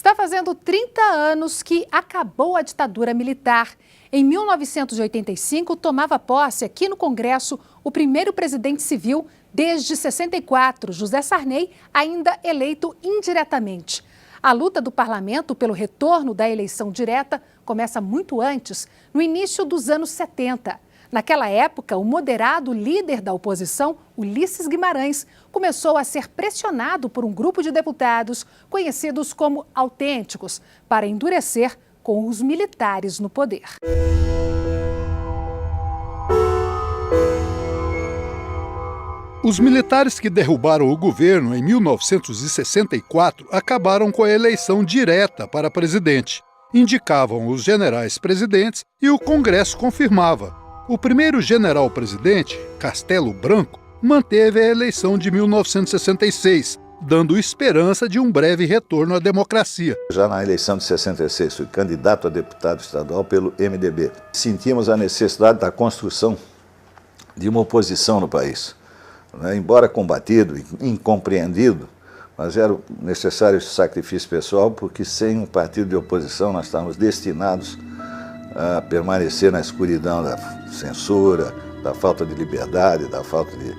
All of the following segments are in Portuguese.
Está fazendo 30 anos que acabou a ditadura militar. Em 1985, tomava posse aqui no Congresso o primeiro presidente civil desde 64, José Sarney, ainda eleito indiretamente. A luta do parlamento pelo retorno da eleição direta começa muito antes, no início dos anos 70. Naquela época, o moderado líder da oposição, Ulisses Guimarães, começou a ser pressionado por um grupo de deputados conhecidos como autênticos para endurecer com os militares no poder. Os militares que derrubaram o governo em 1964 acabaram com a eleição direta para presidente. Indicavam os generais presidentes e o Congresso confirmava. O primeiro general-presidente, Castelo Branco, manteve a eleição de 1966, dando esperança de um breve retorno à democracia. Já na eleição de 66, fui candidato a deputado estadual pelo MDB. Sentimos a necessidade da construção de uma oposição no país. Embora combatido e incompreendido, mas era necessário esse sacrifício pessoal, porque sem um partido de oposição nós estávamos destinados a permanecer na escuridão da censura, da falta de liberdade, da falta de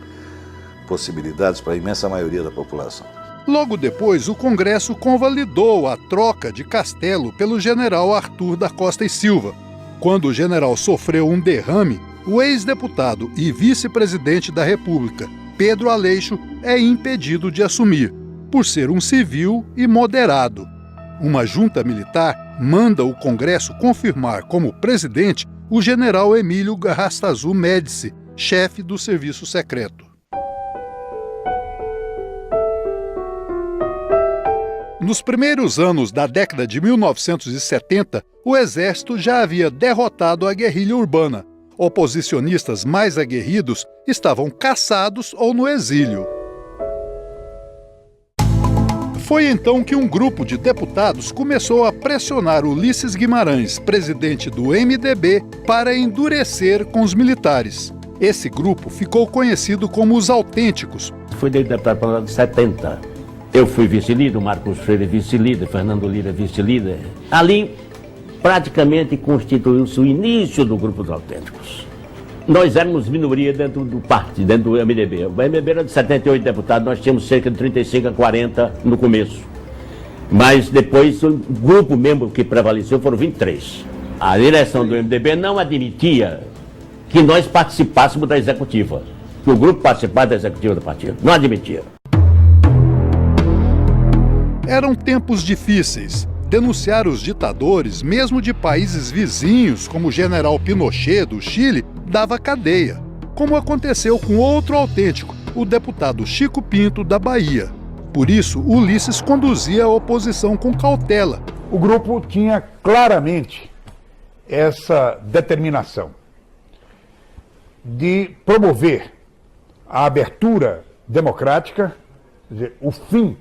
possibilidades para a imensa maioria da população. Logo depois, o Congresso convalidou a troca de Castelo pelo general Arthur da Costa e Silva. Quando o general sofreu um derrame, o ex-deputado e vice-presidente da República, Pedro Aleixo, é impedido de assumir, por ser um civil e moderado. Uma junta militar manda o Congresso confirmar como presidente o general Emílio Garrastazu Médici, chefe do Serviço Secreto. Nos primeiros anos da década de 1970, o Exército já havia derrotado a guerrilha urbana. Oposicionistas mais aguerridos estavam caçados ou no exílio. Foi então que um grupo de deputados começou a pressionar Ulisses Guimarães, presidente do MDB, para endurecer com os militares. Esse grupo ficou conhecido como os autênticos. Fui deputado para o ano de 70. Eu fui vice-líder, Marcos Freire vice-líder, Fernando Lira vice-líder. Ali praticamente constituiu-se o início do grupo dos autênticos. Nós éramos minoria dentro do partido, dentro do MDB. O MDB era de 78 deputados, nós tínhamos cerca de 35 a 40 no começo. Mas depois o grupo mesmo que prevaleceu foram 23. A direção do MDB não admitia que nós participássemos da executiva, que o grupo participasse da executiva do partido. Não admitia. Eram tempos difíceis. Denunciar os ditadores, mesmo de países vizinhos, como o general Pinochet do Chile, dava cadeia, como aconteceu com outro autêntico, o deputado Chico Pinto, da Bahia. Por isso, Ulisses conduzia a oposição com cautela. O grupo tinha claramente essa determinação de promover a abertura democrática, quer dizer, o fim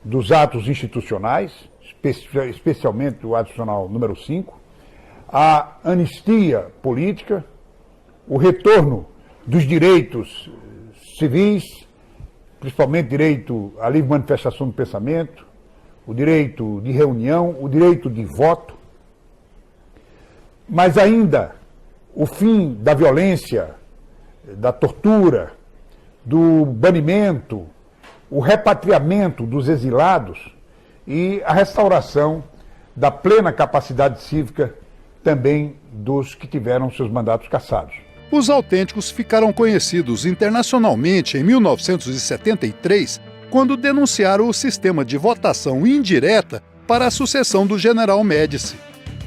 dos atos institucionais, especialmente o adicional número 5, a anistia política, o retorno dos direitos civis, principalmente direito à livre manifestação do pensamento, o direito de reunião, o direito de voto, mas ainda o fim da violência, da tortura, do banimento, o repatriamento dos exilados e a restauração da plena capacidade cívica também dos que tiveram seus mandatos cassados. Os autênticos ficaram conhecidos internacionalmente em 1973, quando denunciaram o sistema de votação indireta para a sucessão do general Médici.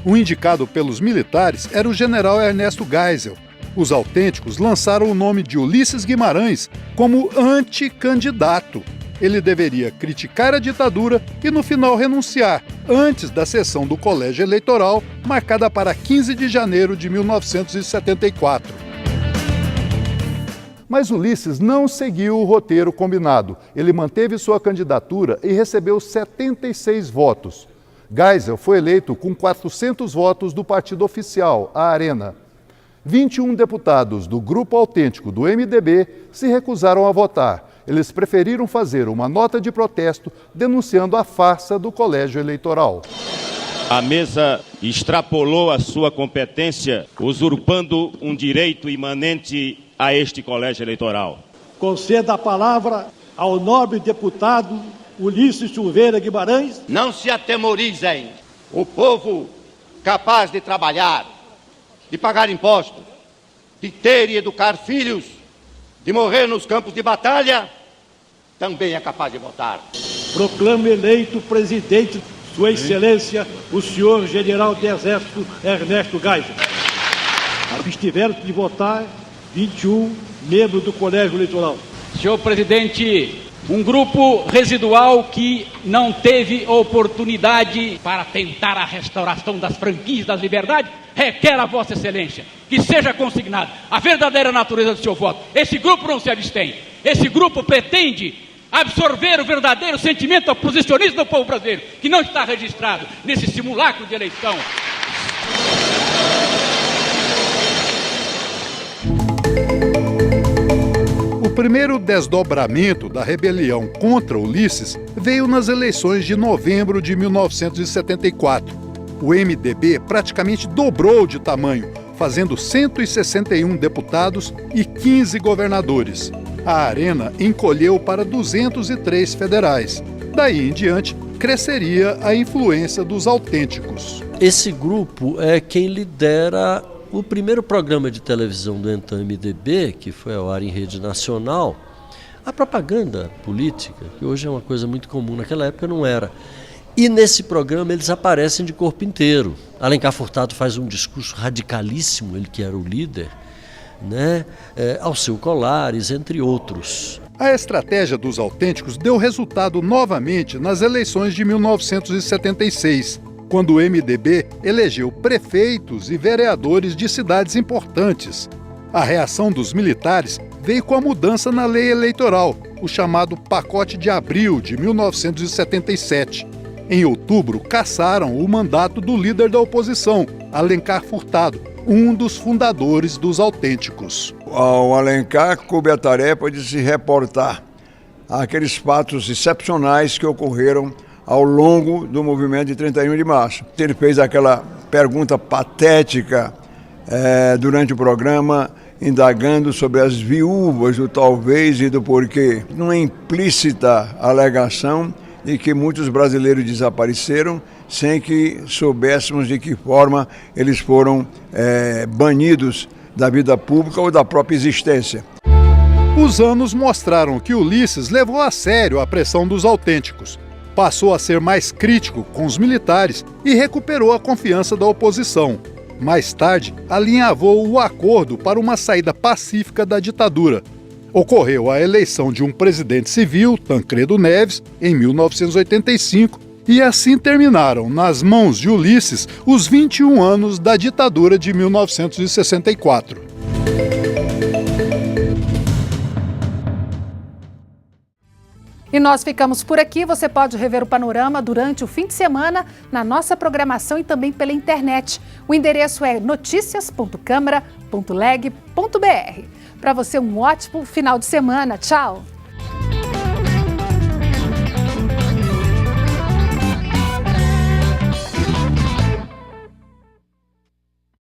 O indicado pelos militares era o general Ernesto Geisel. Os autênticos lançaram o nome de Ulisses Guimarães como anticandidato. Ele deveria criticar a ditadura e, no final, renunciar, antes da sessão do colégio eleitoral, marcada para 15 de janeiro de 1974. Mas Ulisses não seguiu o roteiro combinado. Ele manteve sua candidatura e recebeu 76 votos. Geisel foi eleito com 400 votos do partido oficial, a Arena. 21 deputados do Grupo Autêntico do MDB se recusaram a votar eles preferiram fazer uma nota de protesto denunciando a farsa do colégio eleitoral. A mesa extrapolou a sua competência, usurpando um direito imanente a este colégio eleitoral. Conceda a palavra ao nobre deputado Ulisses Silveira Guimarães. Não se atemorizem. O povo capaz de trabalhar, de pagar impostos, de ter e educar filhos, de morrer nos campos de batalha, também é capaz de votar. Proclamo eleito presidente Sua Excelência, o senhor General do Exército Ernesto Geisel. Abstiveram de votar 21 membros do Colégio Eleitoral. Senhor presidente, um grupo residual que não teve oportunidade para tentar a restauração das franquias das liberdades, requer a Vossa Excelência que seja consignado a verdadeira natureza do seu voto. Esse grupo não se abstém. Esse grupo pretende absorver o verdadeiro sentimento oposicionista do povo brasileiro, que não está registrado nesse simulacro de eleição. O primeiro desdobramento da rebelião contra Ulisses veio nas eleições de novembro de 1974. O MDB praticamente dobrou de tamanho, fazendo 161 deputados e 15 governadores. A arena encolheu para 203 federais. Daí em diante, cresceria a influência dos autênticos. Esse grupo é quem lidera o primeiro programa de televisão do então MDB, que foi ao ar em rede nacional, a propaganda política, que hoje é uma coisa muito comum, naquela época não era. E nesse programa eles aparecem de corpo inteiro. Alencar Furtado faz um discurso radicalíssimo, ele que era o líder, né? Alceu Colares, entre outros. A estratégia dos autênticos deu resultado novamente nas eleições de 1976, quando o MDB elegeu prefeitos e vereadores de cidades importantes. A reação dos militares veio com a mudança na lei eleitoral, o chamado Pacote de Abril de 1977. Em outubro, cassaram o mandato do líder da oposição, Alencar Furtado, um dos fundadores dos autênticos. Ao Alencar coube a tarefa de se reportar àqueles fatos excepcionais que ocorreram ao longo do movimento de 31 de março. Ele fez aquela pergunta patética durante o programa, indagando sobre as viúvas do talvez e do porquê. Uma implícita alegação de que muitos brasileiros desapareceram sem que soubéssemos de que forma eles foram banidos da vida pública ou da própria existência. Os anos mostraram que Ulisses levou a sério a pressão dos autênticos. Passou a ser mais crítico com os militares e recuperou a confiança da oposição. Mais tarde, alinhavou o acordo para uma saída pacífica da ditadura. Ocorreu a eleição de um presidente civil, Tancredo Neves, em 1985, e assim terminaram, nas mãos de Ulisses, os 21 anos da ditadura de 1964. E nós ficamos por aqui. Você pode rever o panorama durante o fim de semana na nossa programação e também pela internet. O endereço é noticias.câmara.leg.br. Para você, um ótimo final de semana. Tchau!